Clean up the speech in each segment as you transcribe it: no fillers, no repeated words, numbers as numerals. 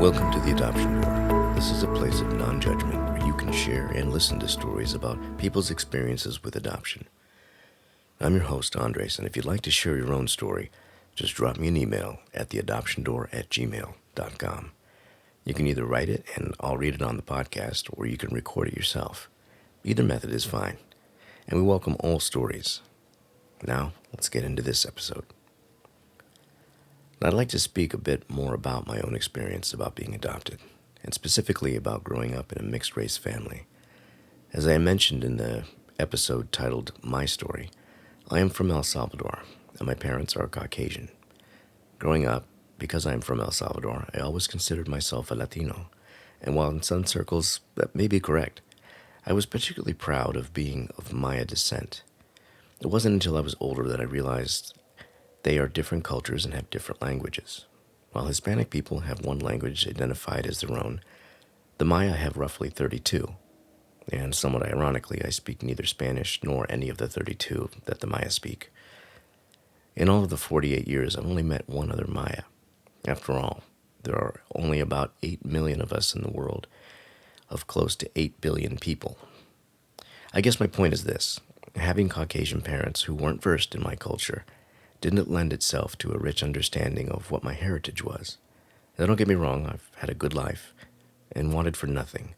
Welcome to the Adoption Door. This is a place of non-judgment where you can share and listen to stories about people's experiences with adoption. I'm your host, Andres, and if you'd like to share your own story, just drop me an email at theadoptiondoor@gmail.com. You can either write it and I'll read it on the podcast, or you can record it yourself. Either method is fine, and we welcome all stories. Now, let's get into this episode. I'd like to speak a bit more about my own experience about being adopted, and specifically about growing up in a mixed-race family. As I mentioned in the episode titled My Story, I am from El Salvador, and my parents are Caucasian. Growing up, because I am from El Salvador, I always considered myself a Latino, and while in some circles that may be correct, I was particularly proud of being of Maya descent. It wasn't until I was older that I realized they are different cultures and have different languages. While Hispanic people have one language identified as their own, the Maya have roughly 32. And somewhat ironically, I speak neither Spanish nor any of the 32 that the Maya speak. In all of the 48 years, I've only met one other Maya. After all, there are only about 8 million of us in the world, of close to 8 billion people. I guess my point is this: having Caucasian parents who weren't versed in my culture didn't lend itself to a rich understanding of what my heritage was. Now, don't get me wrong, I've had a good life and wanted for nothing.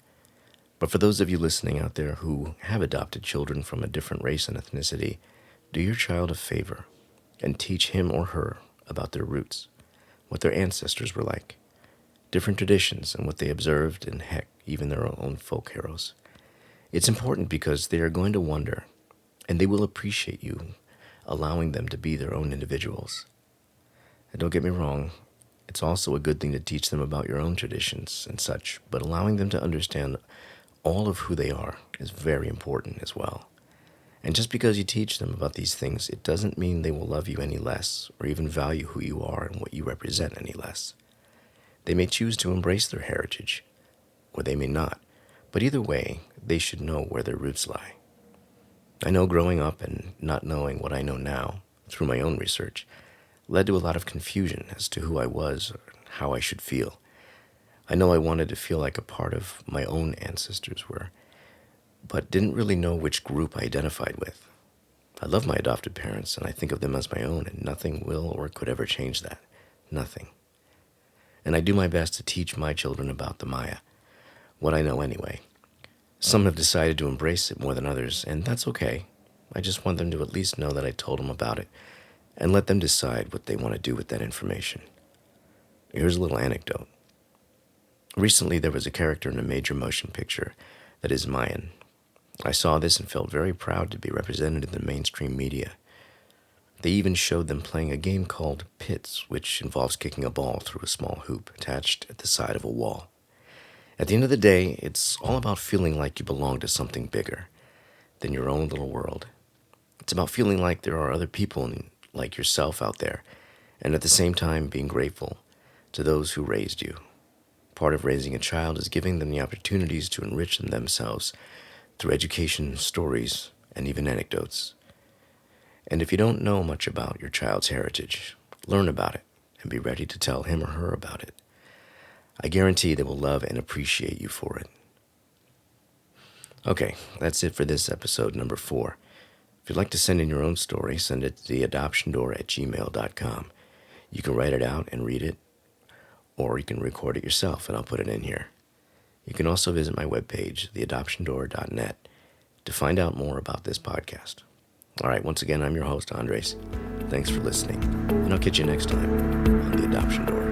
But for those of you listening out there who have adopted children from a different race and ethnicity, do your child a favor and teach him or her about their roots, what their ancestors were like, different traditions and what they observed, and heck, even their own folk heroes. It's important because they are going to wonder, and they will appreciate you allowing them to be their own individuals. And don't get me wrong, it's also a good thing to teach them about your own traditions and such, but allowing them to understand all of who they are is very important as well. And just because you teach them about these things, it doesn't mean they will love you any less or even value who you are and what you represent any less. They may choose to embrace their heritage, or they may not, but either way, they should know where their roots lie. I know growing up and not knowing what I know now, through my own research, led to a lot of confusion as to who I was or how I should feel. I know I wanted to feel like a part of my own ancestors were, but didn't really know which group I identified with. I love my adopted parents, and I think of them as my own, and nothing will or could ever change that. Nothing. And I do my best to teach my children about the Maya, what I know anyway. Some have decided to embrace it more than others, and that's okay. I just want them to at least know that I told them about it, and let them decide what they want to do with that information. Here's a little anecdote. Recently, there was a character in a major motion picture that is Mayan. I saw this and felt very proud to be represented in the mainstream media. They even showed them playing a game called Pits, which involves kicking a ball through a small hoop attached at the side of a wall. At the end of the day, it's all about feeling like you belong to something bigger than your own little world. It's about feeling like there are other people like yourself out there, and at the same time being grateful to those who raised you. Part of raising a child is giving them the opportunities to enrich themselves through education, stories, and even anecdotes. And if you don't know much about your child's heritage, learn about it and be ready to tell him or her about it. I guarantee they will love and appreciate you for it. Okay, that's it for this episode number 4. If you'd like to send in your own story, send it to theadoptiondoor@gmail.com. You can write it out and read it, or you can record it yourself and I'll put it in here. You can also visit my webpage, theadoptiondoor.net, to find out more about this podcast. All right, once again, I'm your host, Andres. Thanks for listening, and I'll catch you next time on The Adoption Door.